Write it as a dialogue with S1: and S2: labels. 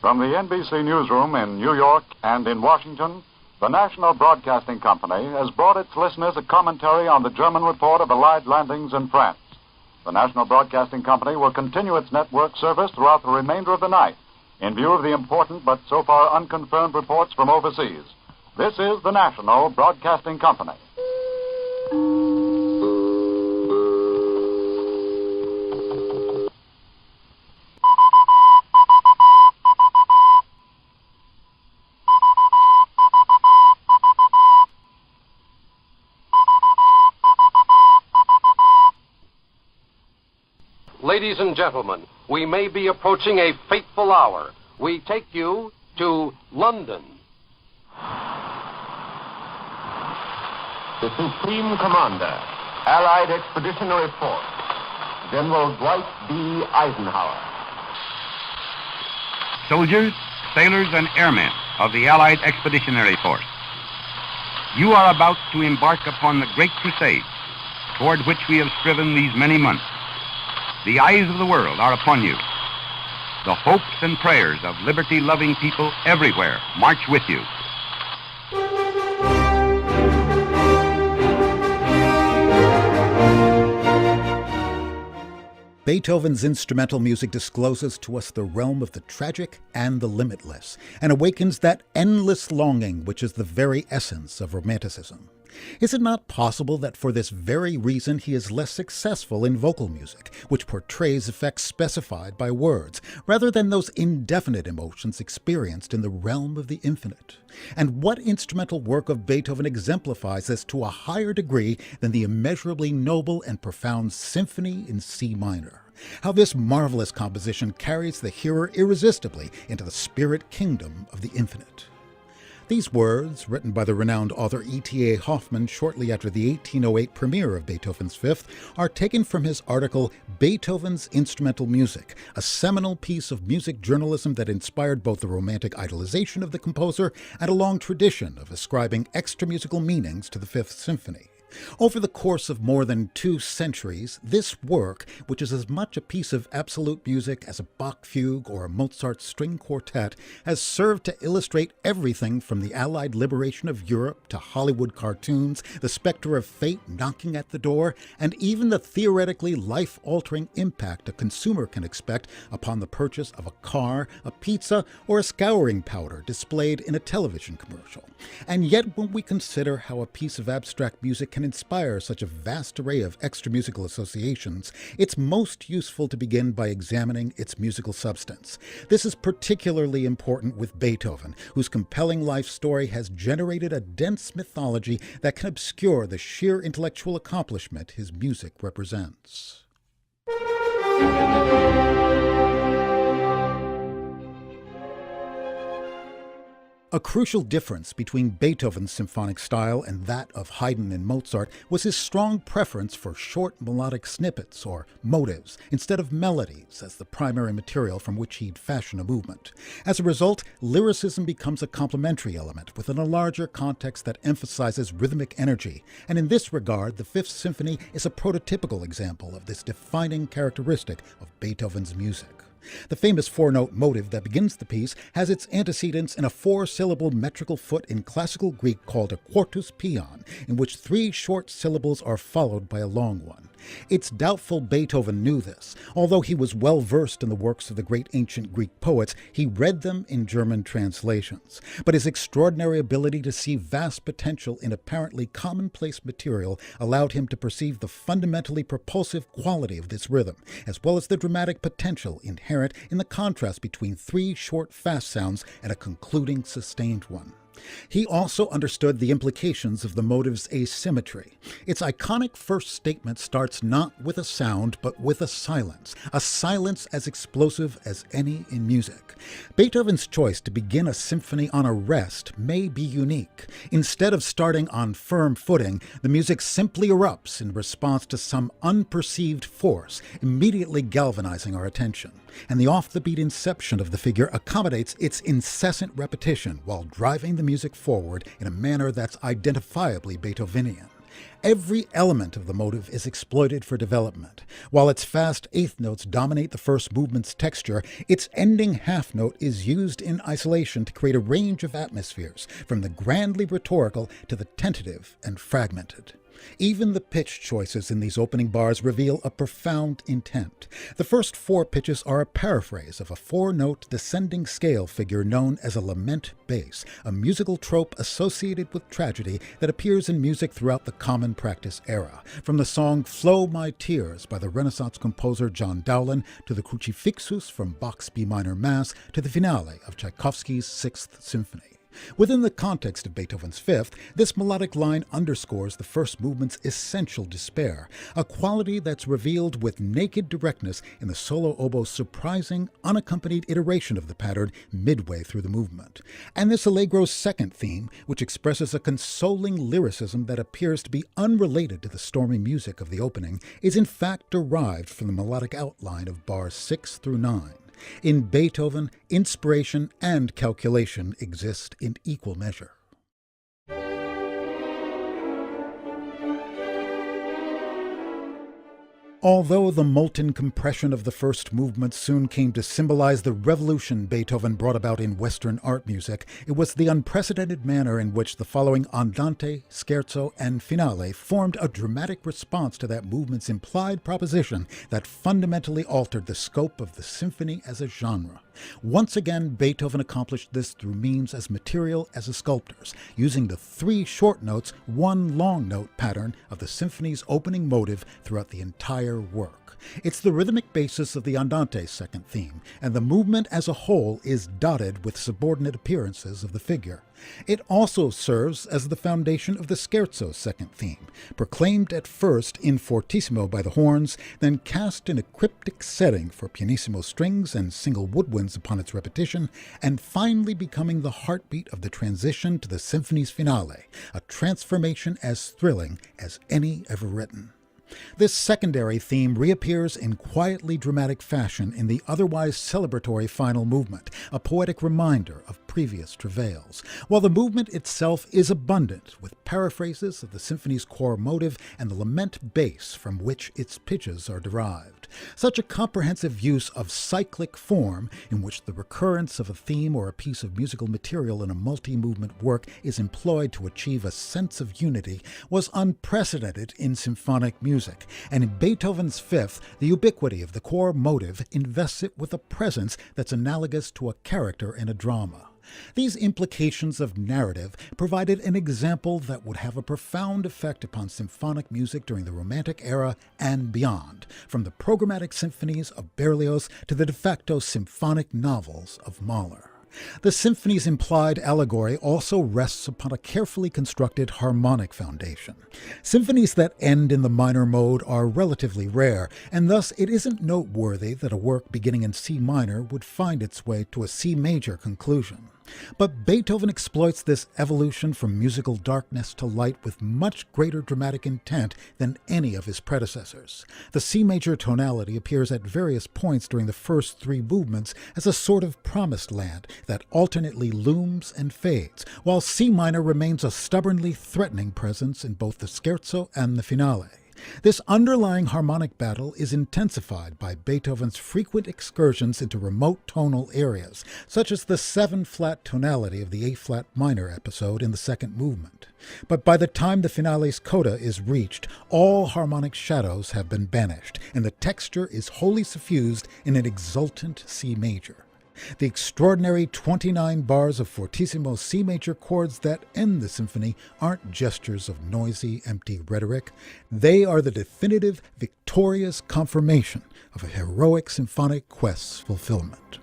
S1: From the NBC newsroom in New York and in Washington, the National Broadcasting Company has brought its listeners a commentary on the German report of Allied landings in France. The National Broadcasting Company will continue its network service throughout the remainder of the night in view of the important but so far unconfirmed reports from overseas. This is the National Broadcasting Company.
S2: Ladies and gentlemen, we may be approaching a fateful hour. We take you to London.
S3: The Supreme Commander, Allied Expeditionary Force, General Dwight D. Eisenhower.
S4: Soldiers, sailors, and airmen of the Allied Expeditionary Force, you are about to embark upon the great crusade toward which we have striven these many months. The eyes of the world are upon you. The hopes and prayers of liberty-loving people everywhere march with you.
S5: Beethoven's instrumental music discloses to us the realm of the tragic and the limitless, and awakens that endless longing which is the very essence of Romanticism. Is it not possible that for this very reason he is less successful in vocal music, which portrays effects specified by words, rather than those indefinite emotions experienced in the realm of the infinite? And what instrumental work of Beethoven exemplifies this to a higher degree than the immeasurably noble and profound Symphony in C minor? How this marvelous composition carries the hearer irresistibly into the spirit kingdom of the infinite. These words, written by the renowned author E.T.A. Hoffmann shortly after the 1808 premiere of Beethoven's Fifth, are taken from his article Beethoven's Instrumental Music, a seminal piece of music journalism that inspired both the romantic idolization of the composer and a long tradition of ascribing extra-musical meanings to the Fifth Symphony. Over the course of more than 2 centuries, this work, which is as much a piece of absolute music as a Bach fugue or a Mozart string quartet, has served to illustrate everything from the Allied liberation of Europe to Hollywood cartoons, the specter of fate knocking at the door, and even the theoretically life-altering impact a consumer can expect upon the purchase of a car, a pizza, or a scouring powder displayed in a television commercial. And yet, when we consider how a piece of abstract music can inspire such a vast array of extra-musical associations, it's most useful to begin by examining its musical substance. This is particularly important with Beethoven, whose compelling life story has generated a dense mythology that can obscure the sheer intellectual accomplishment his music represents. A crucial difference between Beethoven's symphonic style and that of Haydn and Mozart was his strong preference for short melodic snippets, or motives, instead of melodies as the primary material from which he'd fashion a movement. As a result, lyricism becomes a complementary element within a larger context that emphasizes rhythmic energy, and in this regard, the Fifth Symphony is a prototypical example of this defining characteristic of Beethoven's music. The famous 4-note motive that begins the piece has its antecedents in a 4-syllable metrical foot in classical Greek called a quartus pion, in which 3 short syllables are followed by a long one. It's doubtful Beethoven knew this. Although he was well versed in the works of the great ancient Greek poets, he read them in German translations. But his extraordinary ability to see vast potential in apparently commonplace material allowed him to perceive the fundamentally propulsive quality of this rhythm, as well as the dramatic potential inherent in the contrast between 3 short fast sounds and a concluding sustained one. He also understood the implications of the motive's asymmetry. Its iconic first statement starts not with a sound, but with a silence as explosive as any in music. Beethoven's choice to begin a symphony on a rest may be unique. Instead of starting on firm footing, the music simply erupts in response to some unperceived force, immediately galvanizing our attention. And the off-the-beat inception of the figure accommodates its incessant repetition while driving the music forward in a manner that's identifiably Beethovenian. Every element of the motive is exploited for development. While its fast eighth notes dominate the first movement's texture, its ending half note is used in isolation to create a range of atmospheres, from the grandly rhetorical to the tentative and fragmented. Even the pitch choices in these opening bars reveal a profound intent. The first 4 pitches are a paraphrase of a 4-note descending scale figure known as a lament bass, a musical trope associated with tragedy that appears in music throughout the common practice era. From the song Flow My Tears by the Renaissance composer John Dowland to the Crucifixus from Bach's B minor Mass to the finale of Tchaikovsky's Sixth Symphony. Within the context of Beethoven's Fifth, this melodic line underscores the first movement's essential despair, a quality that's revealed with naked directness in the solo oboe's surprising, unaccompanied iteration of the pattern midway through the movement. And this Allegro's second theme, which expresses a consoling lyricism that appears to be unrelated to the stormy music of the opening, is in fact derived from the melodic outline of bars 6 through 9. In Beethoven, inspiration and calculation exist in equal measure. Although the molten compression of the first movement soon came to symbolize the revolution Beethoven brought about in Western art music, it was the unprecedented manner in which the following Andante, Scherzo, and Finale formed a dramatic response to that movement's implied proposition that fundamentally altered the scope of the symphony as a genre. Once again, Beethoven accomplished this through means as material as a sculptor's, using the 3 short notes, 1 long note pattern of the symphony's opening motive throughout the entire work. It's the rhythmic basis of the Andante's second theme, and the movement as a whole is dotted with subordinate appearances of the figure. It also serves as the foundation of the Scherzo's second theme, proclaimed at first in fortissimo by the horns, then cast in a cryptic setting for pianissimo strings and single woodwinds upon its repetition, and finally becoming the heartbeat of the transition to the symphony's finale, a transformation as thrilling as any ever written. This secondary theme reappears in quietly dramatic fashion in the otherwise celebratory final movement, a poetic reminder of previous travails, while the movement itself is abundant with paraphrases of the symphony's core motive and the lament bass from which its pitches are derived. Such a comprehensive use of cyclic form, in which the recurrence of a theme or a piece of musical material in a multi-movement work is employed to achieve a sense of unity, was unprecedented in symphonic music, and in Beethoven's Fifth, the ubiquity of the core motive invests it with a presence that's analogous to a character in a drama. These implications of narrative provided an example that would have a profound effect upon symphonic music during the Romantic era and beyond, from the programmatic symphonies of Berlioz to the de facto symphonic novels of Mahler. The symphony's implied allegory also rests upon a carefully constructed harmonic foundation. Symphonies that end in the minor mode are relatively rare, and thus it isn't noteworthy that a work beginning in C minor would find its way to a C major conclusion. But Beethoven exploits this evolution from musical darkness to light with much greater dramatic intent than any of his predecessors. The C major tonality appears at various points during the first 3 movements as a sort of promised land that alternately looms and fades, while C minor remains a stubbornly threatening presence in both the scherzo and the finale. This underlying harmonic battle is intensified by Beethoven's frequent excursions into remote tonal areas, such as the 7-flat tonality of the A-flat minor episode in the second movement. But by the time the finale's coda is reached, all harmonic shadows have been banished, and the texture is wholly suffused in an exultant C major. The extraordinary 29 bars of fortissimo C major chords that end the symphony aren't gestures of noisy, empty rhetoric. They are the definitive, victorious confirmation of a heroic symphonic quest's fulfillment.